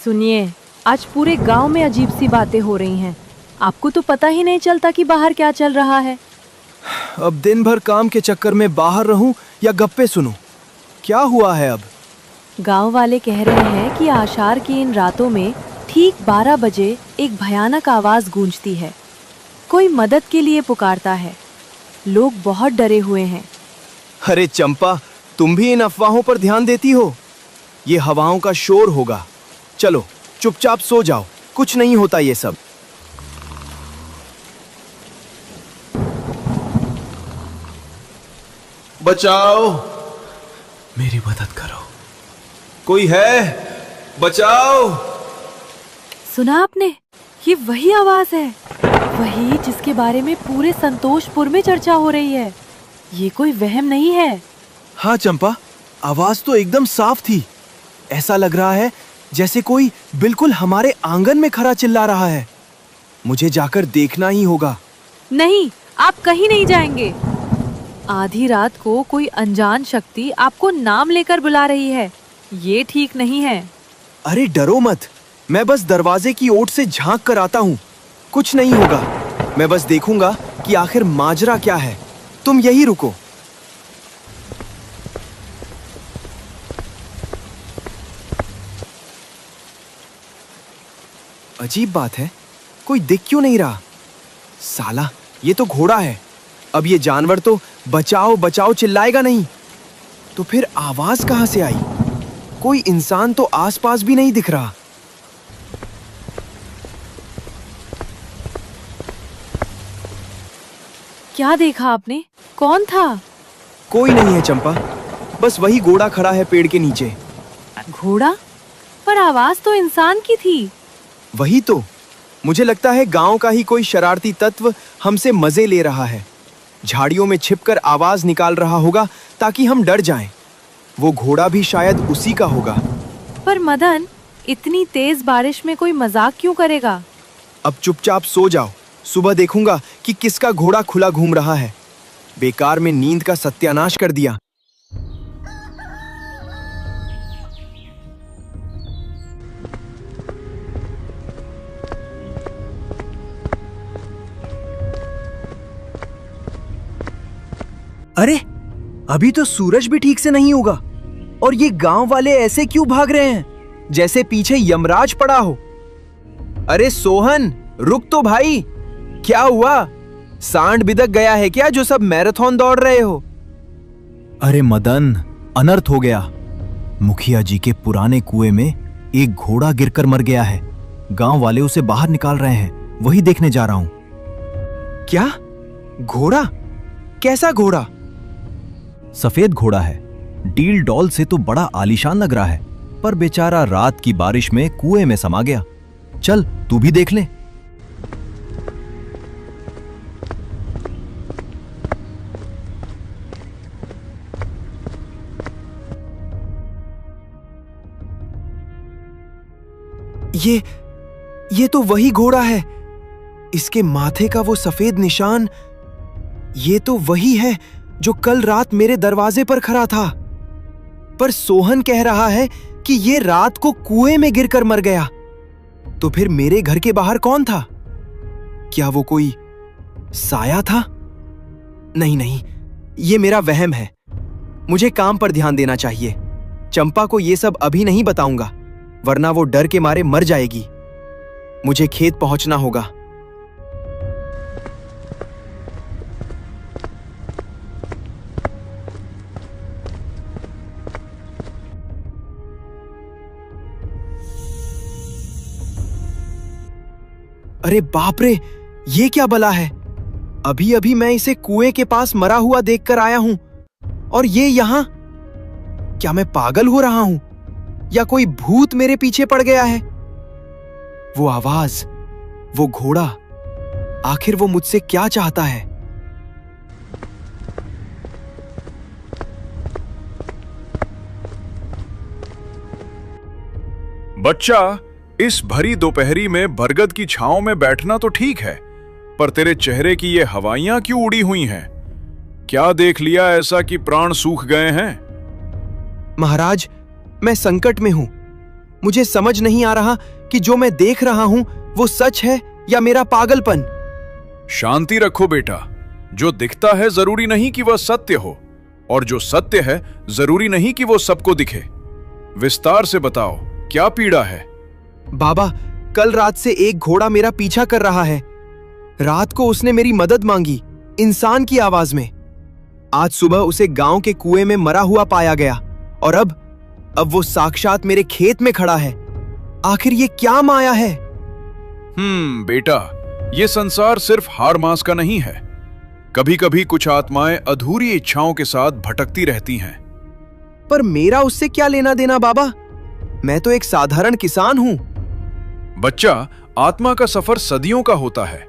सुनिए, आज पूरे गांव में अजीब सी बातें हो रही हैं। आपको तो पता ही नहीं चलता कि बाहर क्या चल रहा है। अब दिन भर काम के चक्कर में बाहर रहूं या गप्पे सुनूं? क्या हुआ है अब? गांव वाले कह रहे हैं कि आषाढ़ की इन रातों में ठीक 12 बजे एक भयानक आवाज गूंजती है। कोई मदद के लिए पुकारता है। लोग बहुत डरे हुए हैं। अरे चंपा, तुम भी इन अफवाहों पर ध्यान देती हो? ये हवाओं का शोर होगा। चलो चुपचाप सो जाओ, कुछ नहीं होता ये सब। बचाओ, मेरी मदद करो, कोई है? बचाओ। सुना आपने? ये वही आवाज है, वही जिसके बारे में पूरे संतोषपुर में चर्चा हो रही है। ये कोई वहम नहीं है। हाँ चंपा, आवाज तो एकदम साफ थी। ऐसा लग रहा है जैसे कोई बिल्कुल हमारे आंगन में खड़ा चिल्ला रहा है। मुझे जाकर देखना ही होगा। नहीं, आप कहीं नहीं जाएंगे। आधी रात को कोई अनजान शक्ति आपको नाम लेकर बुला रही है। ये ठीक नहीं है। अरे डरो मत, मैं बस दरवाजे की ओट से झांक कर आता हूँ। कुछ नहीं होगा, मैं बस देखूंगा कि आखिर माजरा क्या है। तुम यही रुको। अजीब बात है, कोई दिख क्यों नहीं रहा? साला, ये तो घोड़ा है। अब ये जानवर तो बचाओ बचाओ चिल्लाएगा नहीं। तो फिर आवाज कहां से आई? कोई इंसान तो आसपास भी नहीं दिख रहा। क्या देखा आपने? कौन था? कोई नहीं है चंपा, बस वही घोड़ा खड़ा है पेड़ के नीचे। घोड़ा? पर आवाज तो इंसान की थी। वही तो, मुझे लगता है गांव का ही कोई शरारती तत्व हमसे मजे ले रहा है। झाड़ियों में छिपकर आवाज निकाल रहा होगा ताकि हम डर जाएं। वो घोड़ा भी शायद उसी का होगा। पर मदन, इतनी तेज बारिश में कोई मजाक क्यों करेगा? अब चुपचाप सो जाओ, सुबह देखूंगा कि किसका घोड़ा खुला घूम रहा है। बेकार में नींद का सत्यानाश कर दिया। अरे, अभी तो सूरज भी ठीक से नहीं होगा और ये गांव वाले ऐसे क्यों भाग रहे हैं जैसे पीछे यमराज पड़ा हो। अरे सोहन, रुक तो भाई। क्या हुआ? सांड बिदक गया है क्या जो सब मैराथन दौड़ रहे हो? अरे मदन, अनर्थ हो गया। मुखिया जी के पुराने कुएं में एक घोड़ा गिरकर मर गया है। गांव वाले उसे बाहर निकाल रहे हैं, वही देखने जा रहा हूं। क्या? घोड़ा? कैसा घोड़ा? सफेद घोड़ा है। डील डॉल से तो बड़ा आलीशान लग रहा है, पर बेचारा रात की बारिश में कुएं में समा गया। चल तू भी देख ले। ये तो वही घोड़ा है। इसके माथे का वो सफेद निशान, ये तो वही है जो कल रात मेरे दरवाजे पर खड़ा था। पर सोहन कह रहा है कि ये रात को कुएं में गिरकर मर गया। तो फिर मेरे घर के बाहर कौन था? क्या वो कोई साया था? नहीं नहीं, ये मेरा वहम है। मुझे काम पर ध्यान देना चाहिए। चंपा को ये सब अभी नहीं बताऊंगा, वरना वो डर के मारे मर जाएगी। मुझे खेत पहुंचना होगा। अरे बाप रे, ये क्या बला है? अभी अभी मैं इसे कुएं के पास मरा हुआ देखकर आया हूं, और ये यहां। क्या मैं पागल हो रहा हूं या कोई भूत मेरे पीछे पड़ गया है? वो आवाज, वो घोड़ा, आखिर वो मुझसे क्या चाहता है? बच्चा, इस भरी दोपहरी में बरगद की छांव में बैठना तो ठीक है, पर तेरे चेहरे की ये हवाइयां क्यों उड़ी हुई हैं? क्या देख लिया ऐसा कि प्राण सूख गए हैं? महाराज, मैं संकट में हूं। मुझे समझ नहीं आ रहा कि जो मैं देख रहा हूं वो सच है या मेरा पागलपन। शांति रखो बेटा। जो दिखता है जरूरी नहीं कि वह सत्य हो, और जो सत्य है जरूरी नहीं कि वो सबको दिखे। विस्तार से बताओ, क्या पीड़ा है? बाबा, कल रात से एक घोड़ा मेरा पीछा कर रहा है। रात को उसने मेरी मदद मांगी, इंसान की आवाज में। आज सुबह उसे गांव के कुएं में मरा हुआ पाया गया, और अब वो साक्षात मेरे खेत में खड़ा है। आखिर ये क्या माया है? बेटा, ये संसार सिर्फ हार मास का नहीं है। कभी कभी कुछ आत्माएं अधूरी इच्छाओं के साथ भटकती रहती हैं। पर मेरा उससे क्या लेना देना बाबा? मैं तो एक साधारण किसान हूं। बच्चा, आत्मा का सफर सदियों का होता है।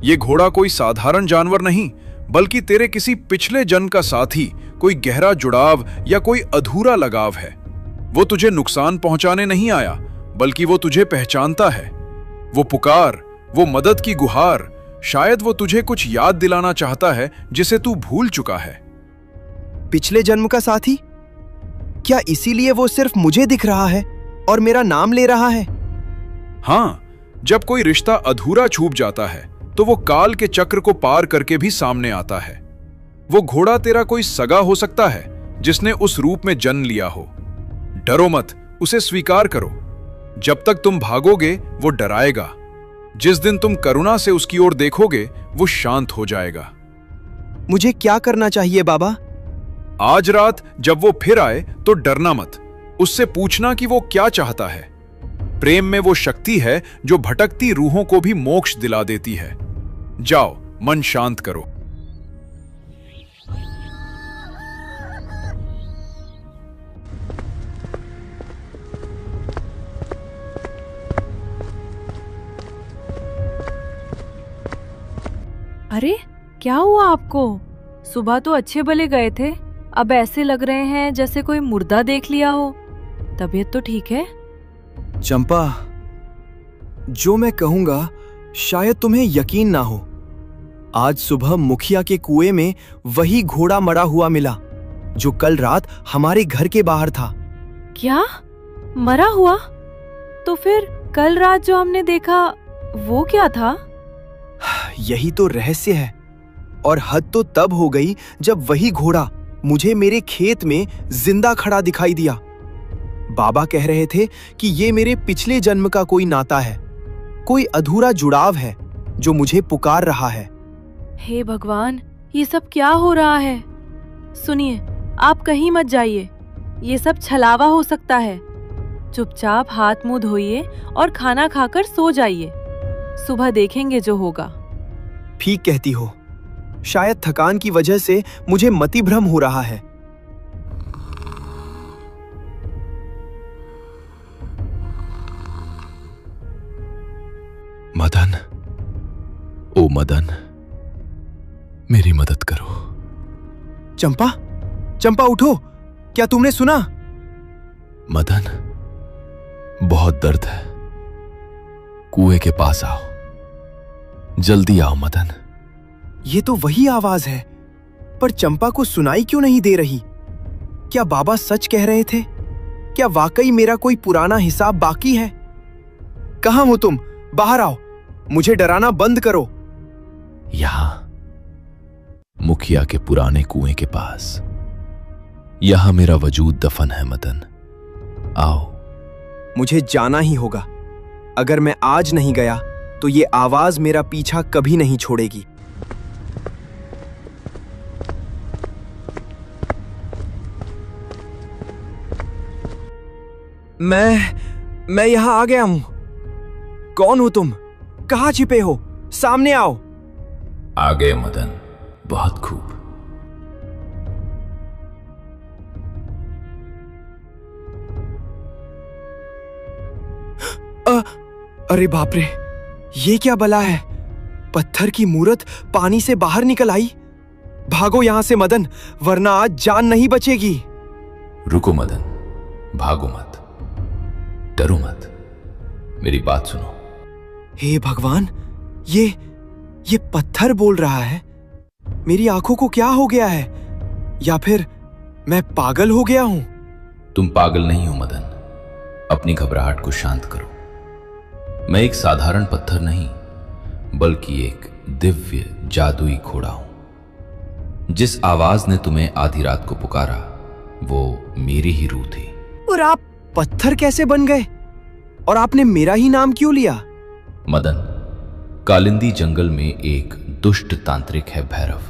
ये घोड़ा कोई साधारण जानवर नहीं, बल्कि तेरे किसी पिछले जन्म का साथी, कोई गहरा जुड़ाव या कोई अधूरा लगाव है। वो तुझे नुकसान पहुंचाने नहीं आया, बल्कि वो तुझे पहचानता है। वो पुकार, वो मदद की गुहार, शायद वो तुझे कुछ याद दिलाना चाहता है जिसे तू भूल चुका है। पिछले जन्म का साथी? क्या इसीलिए वो सिर्फ मुझे दिख रहा है और मेरा नाम ले रहा है? हाँ, जब कोई रिश्ता अधूरा छूट जाता है तो वो काल के चक्र को पार करके भी सामने आता है। वो घोड़ा तेरा कोई सगा हो सकता है जिसने उस रूप में जन्म लिया हो। डरो मत, उसे स्वीकार करो। जब तक तुम भागोगे वो डराएगा। जिस दिन तुम करुणा से उसकी ओर देखोगे वो शांत हो जाएगा। मुझे क्या करना चाहिए बाबा? आज रात जब वो फिर आए तो डरना मत। उससे पूछना कि वो क्या चाहता है। प्रेम में वो शक्ति है जो भटकती रूहों को भी मोक्ष दिला देती है। जाओ, मन शांत करो। अरे, क्या हुआ आपको? सुबह तो अच्छे भले गए थे, अब ऐसे लग रहे हैं जैसे कोई मुर्दा देख लिया हो। तबीयत तो ठीक है? चंपा, जो मैं कहूंगा शायद तुम्हें यकीन ना हो। आज सुबह मुखिया के कुएं में वही घोड़ा मरा हुआ मिला जो कल रात हमारे घर के बाहर था। क्या? मरा हुआ? तो फिर कल रात जो हमने देखा वो क्या था? यही तो रहस्य है। और हद तो तब हो गई जब वही घोड़ा मुझे मेरे खेत में जिंदा खड़ा दिखाई दिया। बाबा कह रहे थे कि ये मेरे पिछले जन्म का कोई नाता है, कोई अधूरा जुड़ाव है जो मुझे पुकार रहा है। हे भगवान, ये सब क्या हो रहा है? सुनिए, आप कहीं मत जाइए। ये सब छलावा हो सकता है। चुपचाप हाथ मुंह धोइए और खाना खाकर सो जाइए। सुबह देखेंगे जो होगा। ठीक कहती हो। शायद थकान की वजह से मुझे मतिभ्रम हो रहा है। मदन, ओ मदन, मेरी मदद करो। चंपा, चंपा उठो। क्या तुमने सुना? मदन, बहुत दर्द है। कुएं के पास आओ, जल्दी आओ मदन। ये तो वही आवाज है, पर चंपा को सुनाई क्यों नहीं दे रही? क्या बाबा सच कह रहे थे? क्या वाकई मेरा कोई पुराना हिसाब बाकी है? कहां हो तुम? बाहर आओ, मुझे डराना बंद करो। यहां, मुखिया के पुराने कुएं के पास। यहां मेरा वजूद दफन है मदन। आओ। मुझे जाना ही होगा। अगर मैं आज नहीं गया तो ये आवाज मेरा पीछा कभी नहीं छोड़ेगी। मैं यहां आ गया हूं। कौन हो तुम? कहां छिपे हो? सामने आओ। आ गए मदन, बहुत खूब। अरे बाप रे, ये क्या बला है? पत्थर की मूरत पानी से बाहर निकल आई। भागो यहां से मदन, वरना आज जान नहीं बचेगी। रुको मदन, भागो मत, डरो मत, मेरी बात सुनो। हे भगवान, ये पत्थर बोल रहा है। मेरी आंखों को क्या हो गया है? या फिर मैं पागल हो गया हूं? तुम पागल नहीं हो मदन। अपनी घबराहट को शांत करो। मैं एक साधारण पत्थर नहीं, बल्कि एक दिव्य जादुई घोड़ा हूं। जिस आवाज ने तुम्हें आधी रात को पुकारा, वो मेरी ही रूह थी। और आप पत्थर कैसे बन गए? और आपने मेरा ही नाम क्यों लिया? मदन, कालिंदी जंगल में एक दुष्ट तांत्रिक है भैरव।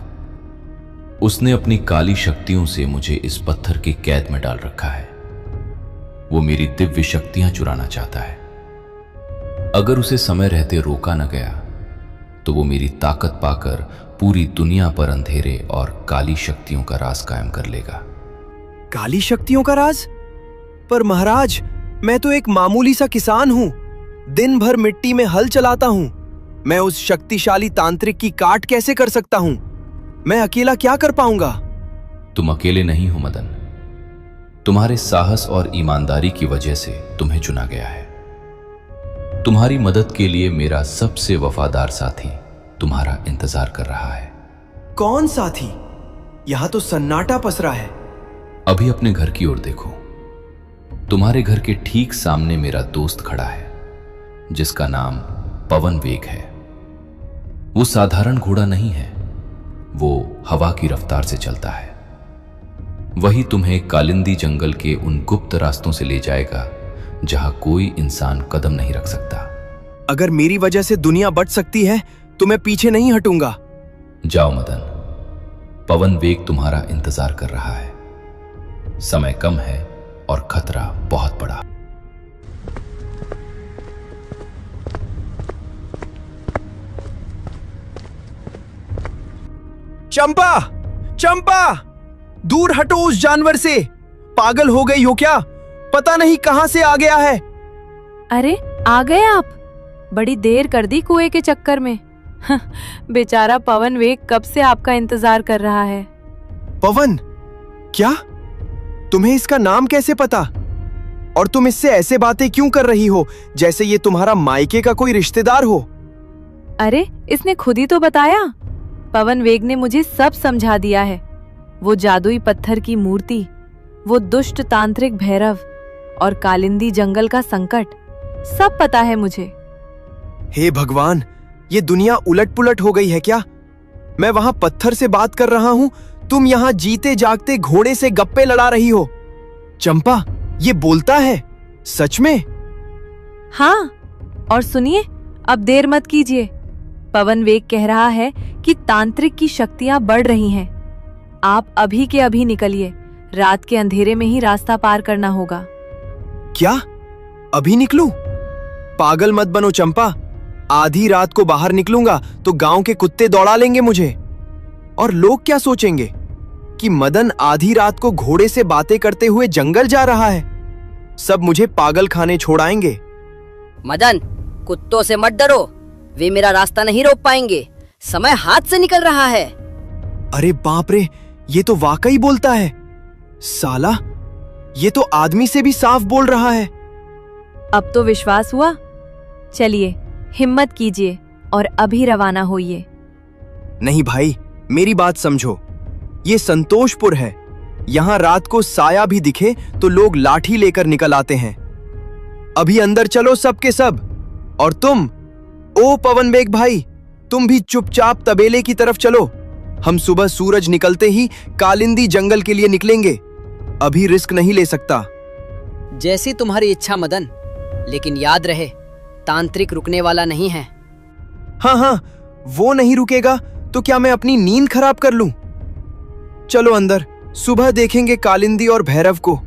उसने अपनी काली शक्तियों से मुझे इस पत्थर की कैद में डाल रखा है। वो मेरी दिव्य शक्तियां चुराना चाहता है। अगर उसे समय रहते रोका न गया तो वो मेरी ताकत पाकर पूरी दुनिया पर अंधेरे और काली शक्तियों का राज कायम कर लेगा। काली शक्तियों का राज? पर महाराज, मैं तो एक मामूली सा किसान हूं। दिन भर मिट्टी में हल चलाता हूं। मैं उस शक्तिशाली तांत्रिक की काट कैसे कर सकता हूं? मैं अकेला क्या कर पाऊंगा? तुम अकेले नहीं हो मदन। तुम्हारे साहस और ईमानदारी की वजह से तुम्हें चुना गया है। तुम्हारी मदद के लिए मेरा सबसे वफादार साथी तुम्हारा इंतजार कर रहा है। कौन साथी? यहां तो सन्नाटा पसरा है। अभी अपने घर की ओर देखो। तुम्हारे घर के ठीक सामने मेरा दोस्त खड़ा है, जिसका नाम पवन वेग है। वो साधारण घोड़ा नहीं है, वो हवा की रफ्तार से चलता है। वही तुम्हें कालिंदी जंगल के उन गुप्त रास्तों से ले जाएगा जहां कोई इंसान कदम नहीं रख सकता। अगर मेरी वजह से दुनिया बच सकती है तो मैं पीछे नहीं हटूंगा। जाओ मदन, पवन वेग तुम्हारा इंतजार कर रहा है। समय कम है और खतरा बहुत बड़ा। चंपा, चंपा, दूर हटो उस जानवर से। पागल हो गई हो क्या? पता नहीं कहां से आ गया है। अरे आ गए आप? बड़ी देर कर दी कुएं के चक्कर में। बेचारा पवन वेग कब से आपका इंतजार कर रहा है। पवन? क्या? तुम्हें इसका नाम कैसे पता? और तुम इससे ऐसे बातें क्यों कर रही हो जैसे ये तुम्हारा मायके का कोई रिश्तेदार हो? अरे इसने खुद ही तो बताया। पवन वेग ने मुझे सब समझा दिया है। वो जादुई पत्थर की मूर्ति, वो दुष्ट तांत्रिक भैरव और कालिंदी जंगल का संकट, सब पता है मुझे। हे भगवान, ये दुनिया उलट पुलट हो गई है क्या? मैं वहां पत्थर से बात कर रहा हूं, तुम यहां जीते जागते घोड़े से गप्पे लड़ा रही हो। चंपा, ये बोलता है सच में? हाँ, और सुनिए, अब देर मत कीजिए। पवन वेग कह रहा है कि तांत्रिक की शक्तियां बढ़ रही हैं। आप अभी के अभी निकलिए, रात के अंधेरे में ही रास्ता पार करना होगा। क्या? अभी निकलूं? पागल मत बनो चंपा। आधी रात को बाहर निकलूंगा तो गांव के कुत्ते दौड़ा लेंगे मुझे। और लोग क्या सोचेंगे कि मदन आधी रात को घोड़े से बातें करते हुए जंगल जा रहा है। सब मुझे पागल खाने छोड़ाएंगे। मदन, कुत्तों से मत डरो, वे मेरा रास्ता नहीं रोक पाएंगे। समय हाथ से निकल रहा है। अरे बाप रे, ये तो वाकई बोलता है। साला, ये तो आदमी से भी साफ बोल रहा है। अब तो विश्वास हुआ। चलिए, हिम्मत कीजिए और अभी रवाना होइए। नहीं भाई, मेरी बात समझो। ये संतोषपुर है। यहाँ रात को साया भी दिखे तो लोग लाठी लेकर निकल आते हैं। अभी अंदर चलो सब के सब। और तुम, ओ पवन वेग भाई, तुम भी चुपचाप तबेले की तरफ चलो। हम सुबह सूरज निकलते ही कालिंदी जंगल के लिए निकलेंगे। अभी रिस्क नहीं ले सकता। जैसी तुम्हारी इच्छा मदन, लेकिन याद रहे, तांत्रिक रुकने वाला नहीं है। हाँ हाँ, वो नहीं रुकेगा तो क्या मैं अपनी नींद खराब कर लूं? चलो अंदर, सुबह देखेंगे कालिंदी और भैरव को।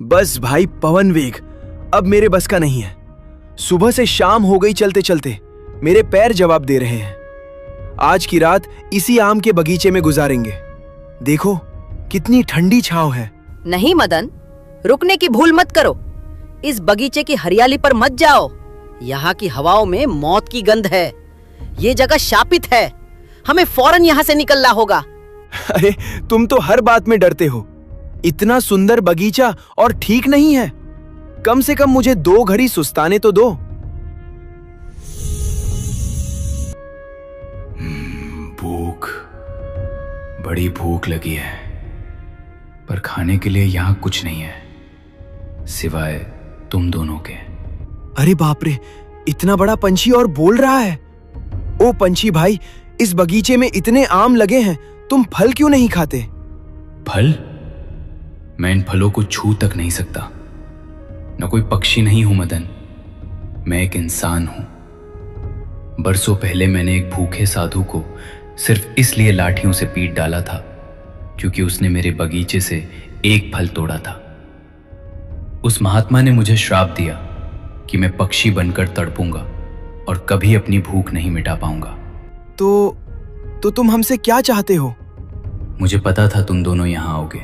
बस भाई पवन वेग, अब मेरे बस का नहीं है। सुबह से शाम हो गई चलते चलते, मेरे पैर जवाब दे रहे हैं। आज की रात इसी आम के बगीचे में गुजारेंगे। देखो कितनी ठंडी छांव है। नहीं मदन, रुकने की भूल मत करो। इस बगीचे की हरियाली पर मत जाओ। यहाँ की हवाओं में मौत की गंध है। ये जगह शापित है। हमें फौरन यहाँ से निकलना होगा। अरे तुम तो हर बात में डरते हो। इतना सुंदर बगीचा और ठीक नहीं है। कम से कम मुझे 2 घड़ी सुस्ताने तो दो। भूख, बड़ी भूख लगी है, पर खाने के लिए यहाँ कुछ नहीं है सिवाय तुम दोनों के। अरे बाप रे, इतना बड़ा पंछी और बोल रहा है। ओ पंछी भाई, इस बगीचे में इतने आम लगे हैं, तुम फल क्यों नहीं खाते? फल? मैं इन फलों को छू तक नहीं सकता। न कोई पक्षी नहीं हूं मदन, मैं एक इंसान हूं। बरसों पहले मैंने एक भूखे साधु को सिर्फ इसलिए लाठियों से पीट डाला था क्योंकि उसने मेरे बगीचे से एक फल तोड़ा था। उस महात्मा ने मुझे श्राप दिया कि मैं पक्षी बनकर तड़पूंगा और कभी अपनी भूख नहीं मिटा पाऊंगा। तो तुम हमसे क्या चाहते हो? मुझे पता था तुम दोनों यहां आओगे।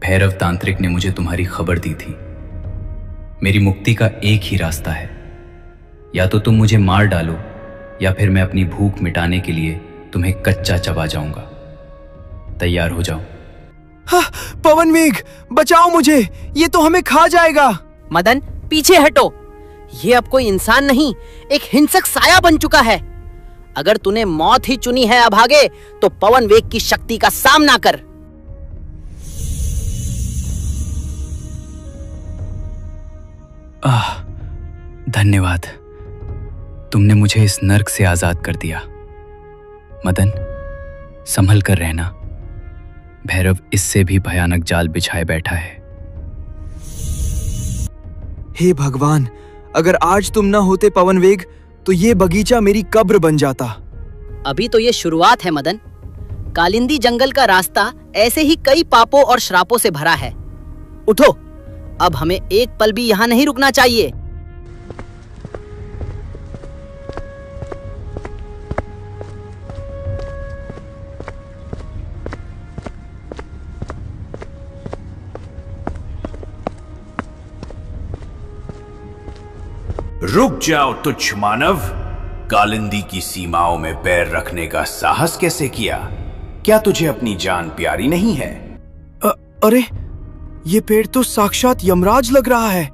भैरव तांत्रिक ने मुझे तुम्हारी खबर दी थी। मेरी मुक्ति का एक ही रास्ता है, या तो तुम मुझे मार डालो या फिर मैं अपनी भूख मिटाने के लिए तुम्हें कच्चा चबा जाऊंगा। तैयार हो जाओ। हाँ, पवन वेग, बचाओ मुझे, ये तो हमें खा जाएगा। मदन पीछे हटो। ये अब कोई इंसान नहीं, एक हिंसक साया बन चुका है। अगर तूने मौत ही चुनी है अभागे, तो पवन वेग की शक्ति का सामना कर। धन्यवाद, तुमने मुझे इस नर्क से आजाद कर दिया। मदन, संभल कर रहना। भैरव इससे भी भयानक जाल बिछाए बैठा है। हे भगवान, अगर आज तुम ना होते पवन वेग, तो ये बगीचा मेरी कब्र बन जाता। अभी तो ये शुरुआत है मदन। कालिंदी जंगल का रास्ता ऐसे ही कई पापों और श्रापों से भरा है। उठो, अब हमें एक पल भी यहाँ नहीं रुकना चाहिए। रुक जाओ तुच्छ मानव, कालिंदी की सीमाओं में पैर रखने का साहस कैसे किया? क्या तुझे अपनी जान प्यारी नहीं है? अरे ये पेड़ तो साक्षात यमराज लग रहा है।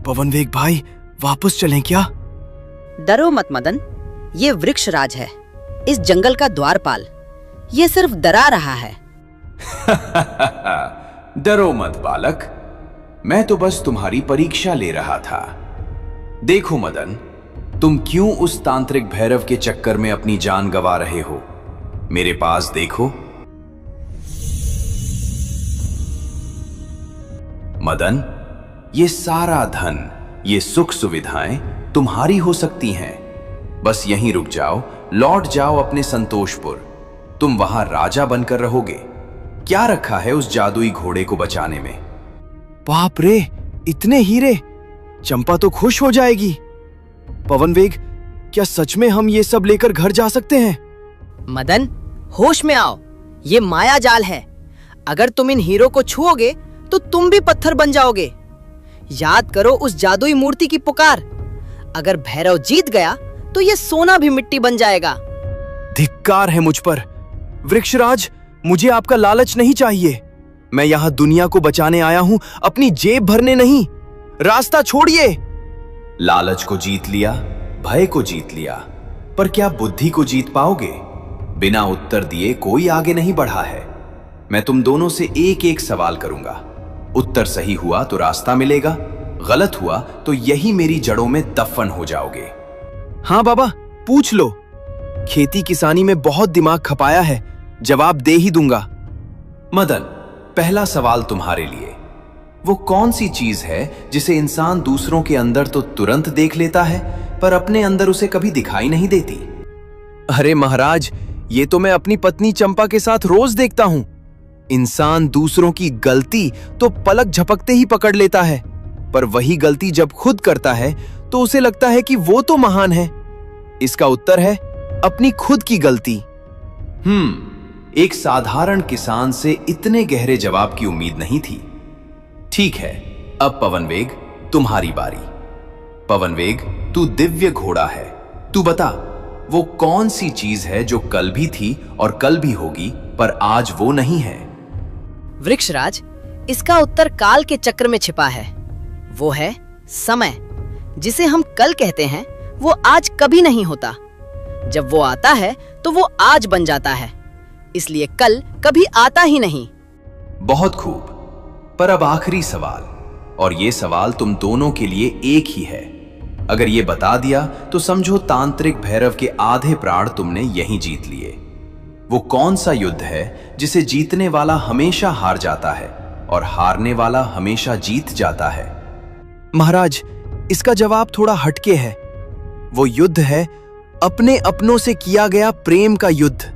पवन वेग भाई, वापस चलें क्या? डरो मत मदन, ये वृक्ष राज है, इस जंगल का द्वारपाल। ये सिर्फ डरा रहा है। डरो मत बालक, मैं तो बस तुम्हारी परीक्षा ले रहा था। देखो मदन, तुम क्यों उस तांत्रिक भैरव के चक्कर में अपनी जान गंवा रहे हो? मेरे पास देखो। मदन, ये सारा धन, ये सुख सुविधाएं तुम्हारी हो सकती हैं। बस यहीं रुक जाओ, लौट जाओ अपने संतोषपुर। तुम वहां राजा बनकर रहोगे। क्या रखा है उस जादुई घोड़े को बचाने में? बाप रे, इतने हीरे! चंपा तो खुश हो जाएगी। पवन वेग, क्या सच में हम ये सब लेकर घर जा सकते हैं? मदन, होश में आओ। ये माया जाल है। अगर तुम इन हीरो को छुओगे तो तुम भी पत्थर बन जाओगे। याद करो उस जादुई मूर्ति की पुकार। अगर भैरव जीत गया तो ये सोना भी मिट्टी बन जाएगा। धिक्कार है मुझ पर। वृक्षराज, मुझे आपका लालच नहीं चाहिए। मैं यहाँ दुनिया को बचाने आया हूँ, अपनी जेब भरने नहीं। रास्ता छोड़िए। लालच को जीत लिया, भय को जीत लिया, पर क्या बुद्धि को जीत पाओगे? बिना उत्तर दिए कोई आगे नहीं बढ़ा है। मैं तुम दोनों से एक एक सवाल करूंगा। उत्तर सही हुआ तो रास्ता मिलेगा, गलत हुआ तो यही मेरी जड़ों में दफन हो जाओगे। हाँ बाबा, पूछ लो। खेती किसानी में बहुत दिमाग खपाया है, जवाब दे ही दूंगा। मदन, पहला सवाल तुम्हारे लिए। वो कौन सी चीज है जिसे इंसान दूसरों के अंदर तो तुरंत देख लेता है, पर अपने अंदर उसे कभी दिखाई नहीं देती? अरे महाराज, ये तो मैं अपनी पत्नी चंपा के साथ रोज देखता हूँ। इंसान दूसरों की गलती तो पलक झपकते ही पकड़ लेता है, पर वही गलती जब खुद करता है तो उसे लगता है कि वो तो महान है। इसका उत्तर है अपनी खुद की गलती। एक साधारण किसान से इतने गहरे जवाब की उम्मीद नहीं थी। ठीक है, अब पवनवेग तुम्हारी बारी। पवनवेग, तू दिव्य घोड़ा है। तू बता, वो कौन सी चीज है जो कल भी थी और कल भी होगी पर आज वो नहीं है? वृक्षराज, इसका उत्तर काल के चक्र में छिपा है। वो है समय। जिसे हम कल कहते हैं वो आज कभी नहीं होता। जब वो आता है तो वो आज बन जाता है, इसलिए कल कभी आता ही नहीं। बहुत खूब। पर अब आखिरी सवाल, और ये सवाल तुम दोनों के लिए एक ही है। अगर ये बता दिया तो समझो तांत्रिक भैरव के आधे प्राण तुमने यहीं जीत लिए। वो कौन सा युद्ध है जिसे जीतने वाला हमेशा हार जाता है और हारने वाला हमेशा जीत जाता है? महाराज, इसका जवाब थोड़ा हटके है। वो युद्ध है अपने अपनों से किया गया प्रेम का युद्ध।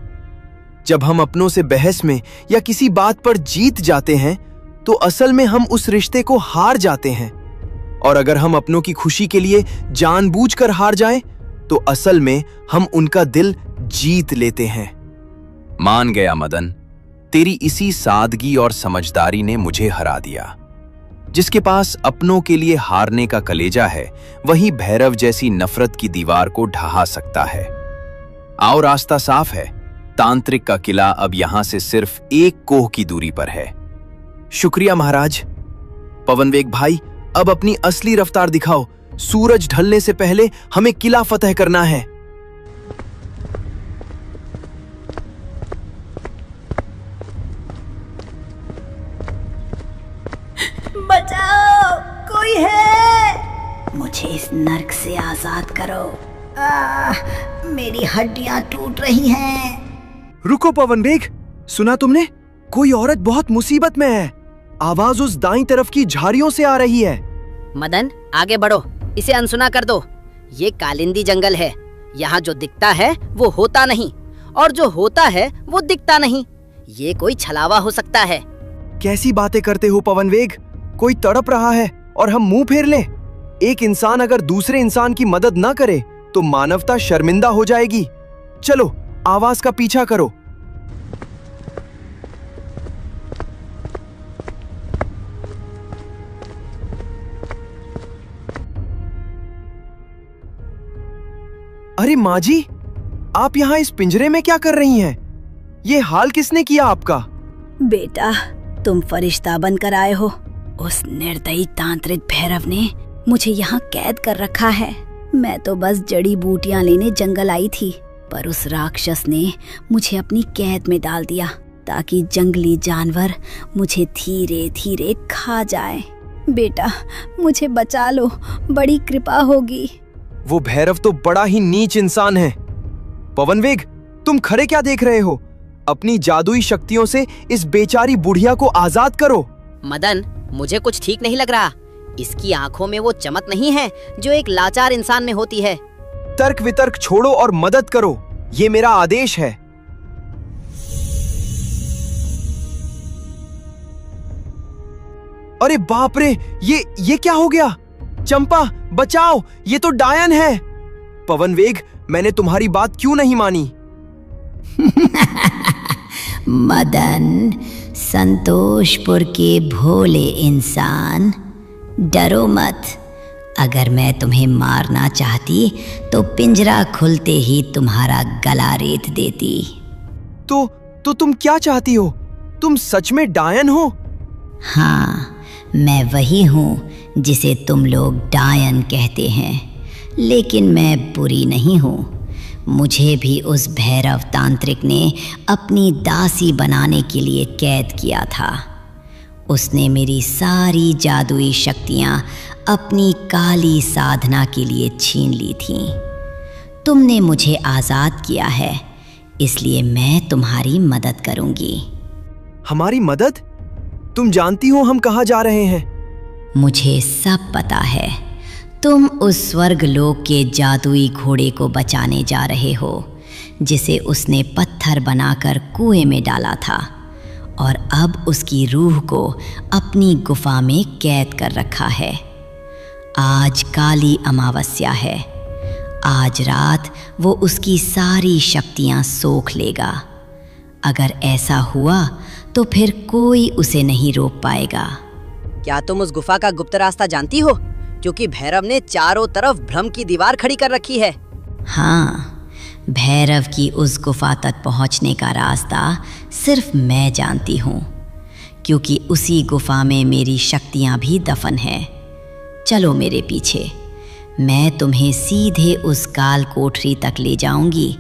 जब हम अपनों से बहस में या किसी बात पर जीत जाते हैं तो असल में हम उस रिश्ते को हार जाते हैं, और अगर हम अपनों की खुशी के लिए जानबूझकर हार जाएं तो असल में हम उनका दिल जीत लेते हैं। मान गया मदन, तेरी इसी सादगी और समझदारी ने मुझे हरा दिया। जिसके पास अपनों के लिए हारने का कलेजा है, वही भैरव जैसी नफरत की दीवार को ढहा सकता है। आओ, रास्ता साफ है। तांत्रिक का किला अब यहां से सिर्फ 1 कोह की दूरी पर है। शुक्रिया महाराज। पवनवेग भाई, अब अपनी असली रफ्तार दिखाओ। सूरज ढलने से पहले हमें किला फतह करना है। बचाओ, कोई है? मुझे इस नर्क से आजाद करो। मेरी हड्डियां टूट रही हैं। रुको पवनवेग, सुना तुमने? कोई औरत बहुत मुसीबत में है। आवाज उस दाईं तरफ की झाड़ियों से आ रही है। मदन, आगे बढ़ो, इसे अनसुना कर दो। ये कालिंदी जंगल है। यहाँ जो दिखता है वो होता नहीं, और जो होता है वो दिखता नहीं। ये कोई छलावा हो सकता है। कैसी बातें करते हो पवनवेग? कोई तड़प रहा है और हम मुंह फेर लें? एक इंसान अगर दूसरे इंसान की मदद ना करे तो मानवता शर्मिंदा हो जाएगी। चलो, आवाज का पीछा करो। अरे माँ जी, आप यहाँ इस पिंजरे में क्या कर रही हैं? ये हाल किसने किया आपका? बेटा, तुम फरिश्ता बनकर आए हो। उस निर्दयी तांत्रिक भैरव ने मुझे यहाँ कैद कर रखा है। मैं तो बस जड़ी बूटियां लेने जंगल आई थी, पर उस राक्षस ने मुझे अपनी कैद में डाल दिया ताकि जंगली जानवर मुझे धीरे धीरे खा जाए। बेटा, मुझे बचा लो, बड़ी कृपा होगी। वो भैरव तो बड़ा ही नीच इंसान है। पवनवेग, तुम खड़े क्या देख रहे हो? अपनी जादुई शक्तियों से इस बेचारी बुढ़िया को आजाद करो। मदन, मुझे कुछ ठीक नहीं लग रहा। इसकी आंखों में वो चमक नहीं है जो एक लाचार इंसान में होती है। तर्क वितर्क छोड़ो और मदद करो, ये मेरा आदेश है। अरे बाप रे, ये क्या हो गया? चंपा, बचाओ, ये तो डायन है। पवनवेग, मैंने तुम्हारी बात क्यों नहीं मानी? मदन, संतोषपुर के भोले इंसान, डरो मत। अगर मैं तुम्हें मारना चाहती तो पिंजरा खुलते ही तुम्हारा गला रेत देती। तो तुम क्या चाहती हो? तुम सच में डायन हो? हाँ, मैं वही हूँ जिसे तुम लोग डायन कहते हैं, लेकिन मैं बुरी नहीं हूँ। मुझे भी उस भैरव तांत्रिक ने अपनी दासी बनाने के लिए कैद किया था। उसने मेरी सारी जादुई शक्तियाँ अपनी काली साधना के लिए छीन ली थीं। तुमने मुझे आज़ाद किया है, इसलिए मैं तुम्हारी मदद करूँगी। हमारी मदद? तुम जानती हो हम कहाँ जा रहे हैं? मुझे सब पता है। तुम उस स्वर्ग लोक के जादुई घोड़े को बचाने जा रहे हो, जिसे उसने पत्थर बनाकर कुएं में डाला था, और अब उसकी रूह को अपनी गुफा में कैद कर रखा है। आज काली अमावस्या है। आज रात वो उसकी सारी शक्तियां सोख लेगा। अगर ऐसा हुआ तो फिर कोई उसे नहीं रोक पाएगा। क्या तुम उस गुफा का गुप्त रास्ता जानती हो? क्योंकि भैरव ने चारों तरफ भ्रम की दीवार खड़ी कर रखी है। हाँ, भैरव की उस गुफा तक पहुंचने का रास्ता सिर्फ मैं जानती हूँ, क्योंकि उसी गुफा में मेरी शक्तियाँ भी दफन हैं। चलो मेरे पीछे, मैं तुम्हें सीधे उस काल कोठरी तक ले जाऊंगी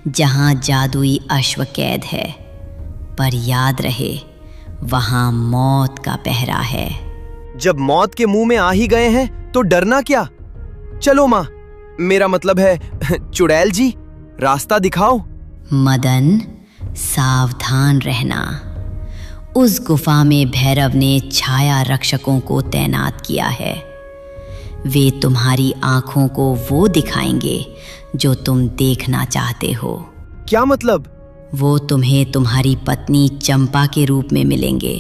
जहाँ जादुई अश्व कैद है। पर याद रहे, वहाँ मौत का पहरा है। जब मौत के मुंह में आ ही गए हैं तो डरना क्या? चलो माँ, मेरा मतलब है चुड़ैल जी, रास्ता दिखाओ। मदन, सावधान रहना। उस गुफा में भैरव ने छाया रक्षकों को तैनात किया है। वे तुम्हारी आंखों को वो दिखाएंगे जो तुम देखना चाहते हो। क्या मतलब? वो तुम्हें तुम्हारी पत्नी चंपा के रूप में मिलेंगे,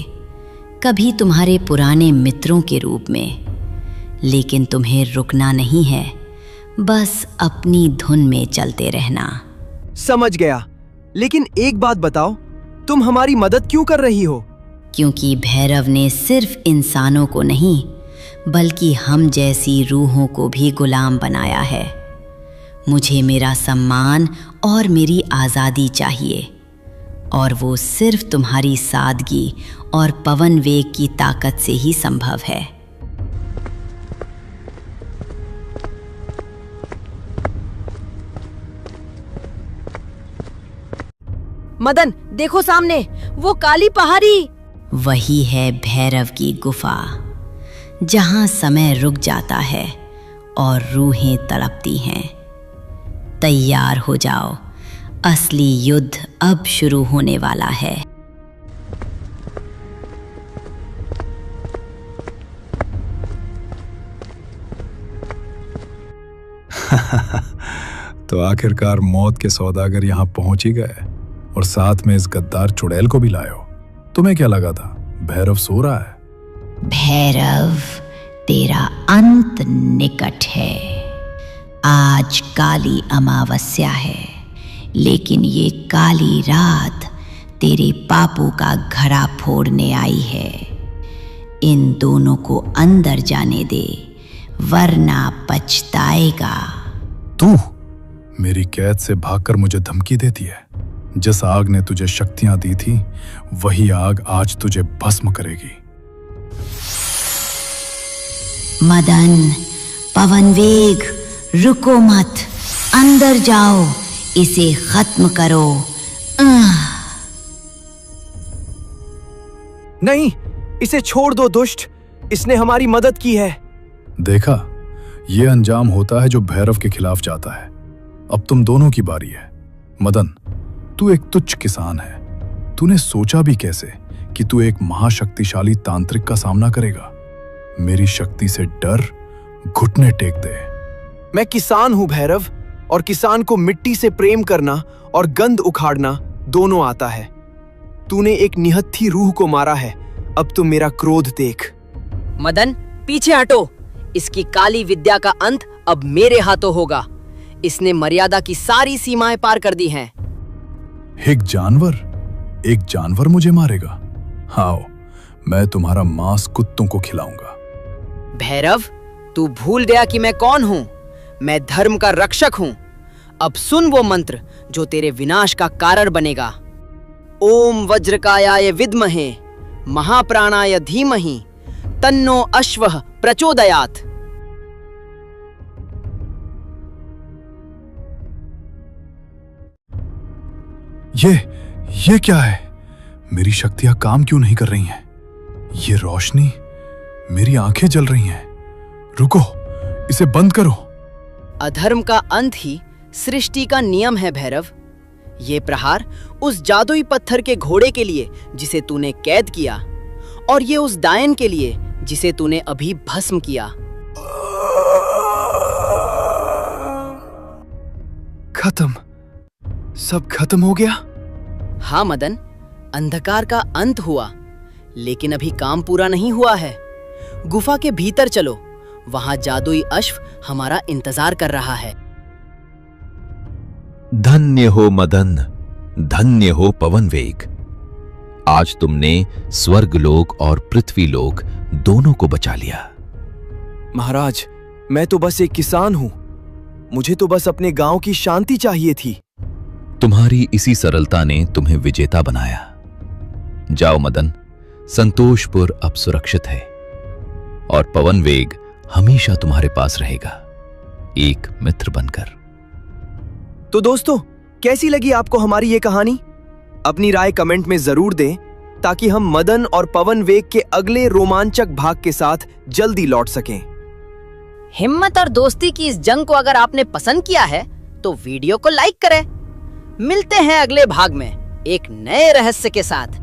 कभी तुम्हारे पुराने मित्रों के रूप में। लेकिन तुम्हें रुकना नहीं है, बस अपनी धुन में चलते रहना। समझ गया, लेकिन एक बात बताओ, तुम हमारी मदद क्यों कर रही हो? क्योंकि भैरव ने सिर्फ इंसानों को नहीं, बल्कि हम जैसी रूहों को भी गुलाम बनाया है। मुझे मेरा सम्मान और मेरी आज़ादी चाहिए, और वो सिर्फ तुम्हारी सादगी और पवन वेग की ताकत से ही संभव है। मदन, देखो सामने, वो काली पहाड़ी। वही है भैरव की गुफा, जहां समय रुक जाता है और रूहें तड़पती हैं। तैयार हो जाओ, असली युद्ध अब शुरू होने वाला है। तो आखिरकार मौत के सौदागर यहाँ पहुंच ही गए, और साथ में इस गद्दार चुड़ैल को भी लाए हो। तुम्हें क्या लगा था भैरव सो रहा है? भैरव, तेरा अंत निकट है। आज काली अमावस्या है, लेकिन ये काली रात तेरे पापों का घड़ा फोड़ने आई है। इन दोनों को अंदर जाने दे, वरना पछताएगा। तू मेरी कैद से भागकर मुझे धमकी देती है? जिस आग ने तुझे शक्तियां दी थी, वही आग आज तुझे भस्म करेगी। मदन, पवन वेग, रुको मत, अंदर जाओ, इसे खत्म करो। नहीं, इसे छोड़ दो दुष्ट, इसने हमारी मदद की है। देखा, ये अंजाम होता है जो भैरव के खिलाफ जाता है। अब तुम दोनों की बारी है। मदन, तू एक तुच्छ किसान है। तूने सोचा भी कैसे कि तू एक महाशक्तिशाली तांत्रिक का सामना करेगा? मेरी शक्ति से डर, घुटने टेक दे। मैं किसान हूं भैरव, और किसान को मिट्टी से प्रेम करना और गंध उखाड़ना दोनों आता है। तूने एक निहत्थी रूह को मारा है, अब तुम मेरा क्रोध देख। मदन, पीछे हटो। इसकी काली विद्या का अंत अब मेरे हाथों होगा। इसने मर्यादा की सारी सीमाएं पार कर दी हैं। एक जानवर मुझे मारेगा? आओ, मैं तुम्हारा मांस कुत्तों को खिलाऊंगा। भैरव, तू भूल गया कि मैं कौन हूँ? मैं धर्म का रक्षक हूँ। अब सुन वो मंत्र जो तेरे विनाश का कारण बनेगा। ओम वज्रकायाय विद्महे महाप्राणाय धीमहि तन्नो अश्वः प्रचोदयात्। ये क्या है? मेरी शक्तियां काम क्यों नहीं कर रही हैं? ये रोशनी, मेरी आंखें जल रही हैं। रुको, इसे बंद करो। अधर्म का अंत ही सृष्टि का नियम है भैरव। ये प्रहार उस जादुई पत्थर के घोड़े के लिए जिसे तूने कैद किया, और ये उस डायन के लिए जिसे तूने अभी भस्म किया। खत्म, सब खत्म हो गया। हाँ मदन, अंधकार का अंत हुआ, लेकिन अभी काम पूरा नहीं हुआ है। गुफा के भीतर चलो, वहां जादुई अश्व हमारा इंतजार कर रहा है। धन्य हो मदन, धन्य हो पवन वेग। आज तुमने स्वर्गलोक और पृथ्वीलोक दोनों को बचा लिया। महाराज, मैं तो बस एक किसान हूं। मुझे तो बस अपने गांव की शांति चाहिए थी। तुम्हारी इसी सरलता ने तुम्हें विजेता बनाया। जाओ मदन, संतोषपुर अब सुरक्षित है और पवन वेग हमेशा तुम्हारे पास रहेगा, एक मित्र बनकर। तो दोस्तों, कैसी लगी आपको हमारी ये कहानी? अपनी राय कमेंट में जरूर दें ताकि हम मदन और पवन वेग के अगले रोमांचक भाग के साथ जल्दी लौट सकें। हिम्मत और दोस्ती की इस जंग को अगर आपने पसंद किया है तो वीडियो को लाइक करें। मिलते हैं अगले भाग में एक नए रहस्य के साथ।